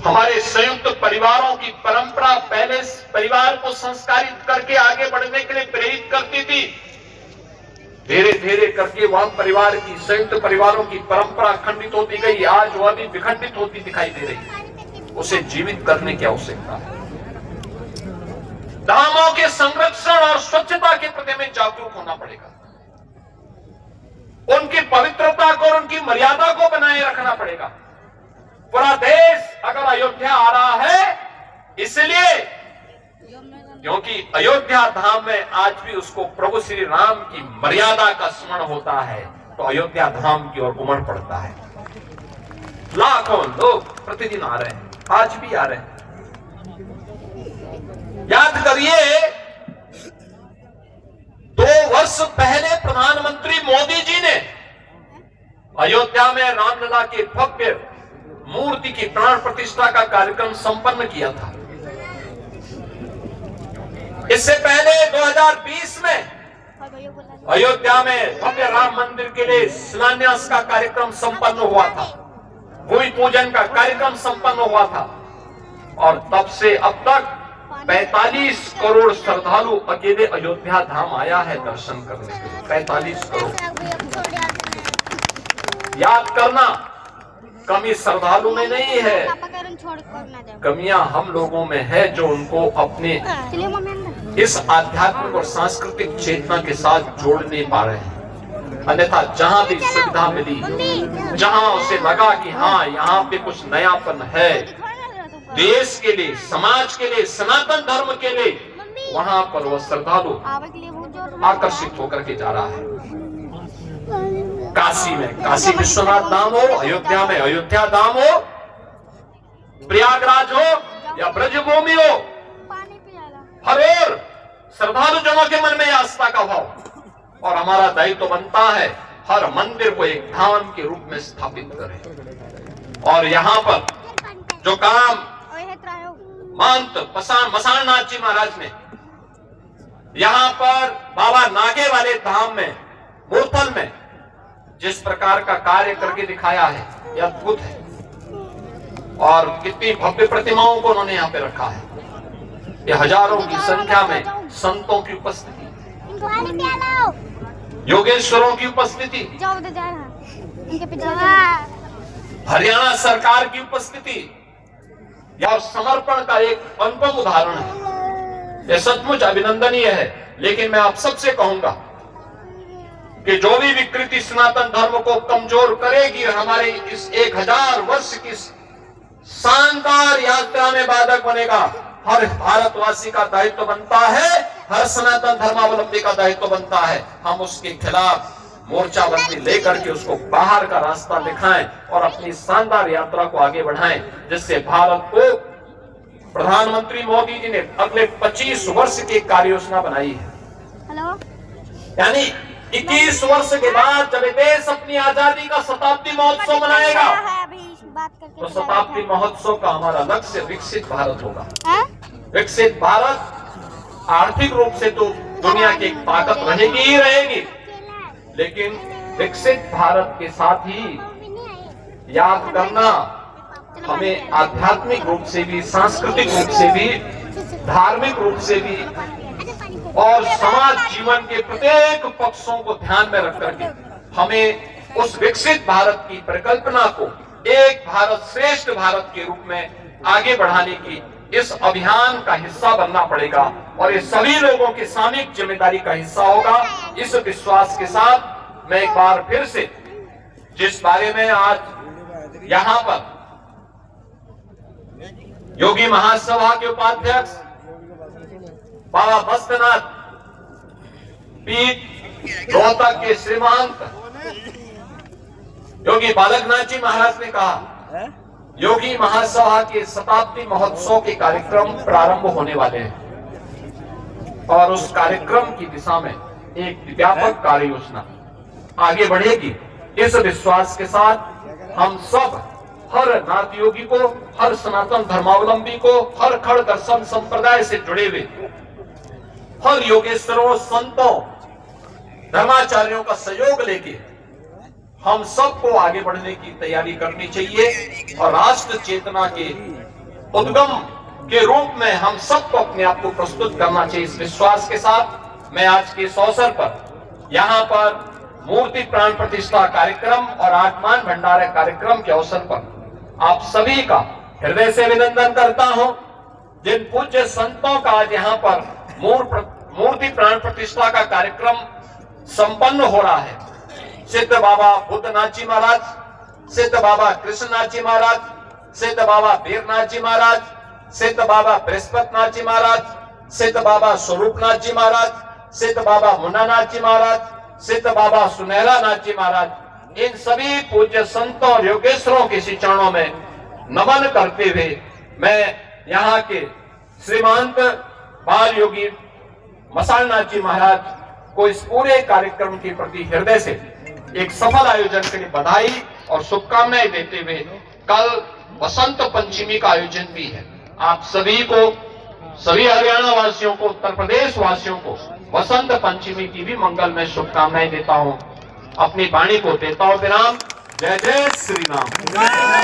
हमारे संयुक्त परिवारों की परंपरा पहले परिवार को संस्कारित करके आगे बढ़ने के लिए प्रेरित करती थी। धीरे धीरे करके वह परिवार की, संयुक्त परिवारों की परंपरा खंडित होती गई। आज वह भी विखंडित होती दिखाई दे रही है। उसे जीवित करने की आवश्यकता है। धामों के संरक्षण और स्वच्छता के प्रति हमें जागरूक होना पड़ेगा। उनकी पवित्रता को और उनकी मर्यादा को बनाए रखना पड़ेगा। पूरा देश अगर अयोध्या आ रहा है इसलिए क्योंकि अयोध्या धाम में आज भी उसको प्रभु श्री राम की मर्यादा का स्मरण होता है, तो अयोध्या धाम की ओर उमड़ पड़ता है। लाखों लोग प्रतिदिन आ रहे हैं, आज भी आ रहे हैं। याद करिए 2 वर्ष पहले प्रधानमंत्री मोदी जी ने अयोध्या में रामलला के भव्य मूर्ति की प्राण प्रतिष्ठा का कार्यक्रम संपन्न किया था। इससे पहले 2020 में अयोध्या में भव्य राम मंदिर के लिए शिलान्यास का कार्यक्रम संपन्न हुआ था, भूमि पूजन का कार्यक्रम संपन्न हुआ था। और तब से अब तक 45 करोड़ श्रद्धालु अकेले अयोध्या धाम आया है दर्शन करने के लिए। 45 करोड़। याद करना, कमी श्रद्धालु में नहीं है, कमियां हम लोगों में है जो उनको अपने इस आध्यात्मिक और सांस्कृतिक चेतना के साथ जोड़ नहीं पा रहे हैं। अन्यथा जहां भी सुविधा मिली, जहां उसे लगा कि हाँ यहाँ पे कुछ नयापन है देश के लिए, समाज के लिए, सनातन धर्म के लिए, वहां पर वह श्रद्धालु आकर्षित होकर के जा रहा है। काशी में काशी विश्वनाथ धाम हो, अयोध्या में अयोध्या धाम हो, प्रयागराज हो या ब्रजभूमि हो, हर ओर श्रद्धालु जनों के मन में आस्था का भाव। और हमारा दायित्व बनता है हर मंदिर को एक धाम के रूप में स्थापित करें। और यहाँ पर जो काम महंत मसाणनाथ जी महाराज ने यहाँ पर बाबा नागे वाले धाम में, मूर्थल में जिस प्रकार का कार्य करके दिखाया है, यह अद्भुत है। और कितनी भव्य प्रतिमाओं को उन्होंने यहाँ पे रखा है। ये हजारों की संख्या में संतों की उपस्थिति, योगेश्वरों की उपस्थिति, हरियाणा सरकार की उपस्थिति, यह समर्पण का एक अनुपम उदाहरण है। यह सचमुच अभिनंदनीय है। लेकिन मैं आप सबसे कहूंगा कि जो भी विकृति सनातन धर्म को कमजोर करेगी, हमारे इस 1000 वर्ष की शानदार यात्रा में बाधक बनेगा। हर भारतवासी का दायित्व बनता है, हर सनातन धर्मावलंबी का दायित्व बनता है, हम उसके खिलाफ मोर्चाबंदी लेकर के उसको बाहर का रास्ता दिखाएं और अपनी शानदार यात्रा को आगे बढ़ाएं, जिससे भारत को प्रधानमंत्री मोदी जी ने अगले 25 वर्ष की कार्य योजना बनाई है। यानी 21 वर्ष के बाद जब देश अपनी आजादी का शताब्दी महोत्सव मनाएगा, तो शताब्दी महोत्सव का हमारा लक्ष्य विकसित भारत होगा। विकसित भारत आर्थिक रूप से तो दुनिया की ताकत रहेगी ही रहेगी, लेकिन विकसित भारत के साथ ही याद करना, हमें आध्यात्मिक रूप से भी, सांस्कृतिक रूप से भी, धार्मिक रूप से भी और समाज जीवन के प्रत्येक पक्षों को ध्यान में रख करके हमें उस विकसित भारत की परिकल्पना को एक भारत श्रेष्ठ भारत के रूप में आगे बढ़ाने की इस अभियान का हिस्सा बनना पड़ेगा। और ये सभी लोगों की सामूहिक जिम्मेदारी का हिस्सा होगा। इस विश्वास के साथ मैं एक बार फिर से, जिस बारे में आज यहाँ पर योगी महासभा के उपाध्यक्ष बाबा बस्तनाथ पीठ रोहतक के श्रीमंत योगी बालकनाथ जी महाराज ने कहा, योगी महासभा के शताब्दी महोत्सव के कार्यक्रम प्रारंभ होने वाले हैं और उस कार्यक्रम की दिशा में एक व्यापक कार्य योजना आगे बढ़ेगी। इस विश्वास के साथ हम सब, हर नाथ योगी को, हर सनातन धर्मावलंबी को, हर खड़ दर्शन संप्रदाय से जुड़े हुए हर योगेश्वरों, संतों, धर्माचार्यों का सहयोग लेके हम सबको आगे बढ़ने की तैयारी करनी चाहिए और राष्ट्र चेतना के उद्गम के रूप में हम सबको अपने आप को प्रस्तुत करना चाहिए। इस विश्वास के साथ मैं आज के इस अवसर पर यहाँ पर मूर्ति प्राण प्रतिष्ठा कार्यक्रम और आत्मान भंडार कार्यक्रम के अवसर पर आप सभी का हृदय से अभिनंदन करता हूं। जिन पूज्य संतों का आज यहाँ पर मूर्ति प्राण प्रतिष्ठा का कार्यक्रम संपन्न हो रहा है, सिद्ध बाबा बुद्धनाथ जी महाराज, सिद्ध बाबा कृष्णनाथ जी महाराज, सिद्ध बाबा वीरनाथ जी महाराज, सिद्ध बाबा बृहस्पतिनाथ जी महाराज, सिद्ध बाबा स्वरूपनाथ जी महाराज, सिद्ध बाबा मुन्नानाथ जी महाराज, सिद्ध बाबा सुनहरा नाथ जी महाराज, इन सभी पूज्य संतों और योगेश्वरों के श्री चरणों में नमन करते हुए मैं यहाँ के श्रीमंत बाल योगी मसालनाथ जी महाराज को इस पूरे कार्यक्रम के प्रति हृदय से एक सफल आयोजन के लिए बधाई और शुभकामनाएं देते हुए कल वसंत पंचमी का आयोजन भी है। आप सभी को, सभी हरियाणा वासियों को, उत्तर प्रदेश वासियों को वसंत पंचमी की भी मंगलमय शुभकामनाएं देता हूं। अपनी वाणी को देता हूं विराम। जय जय श्री राम।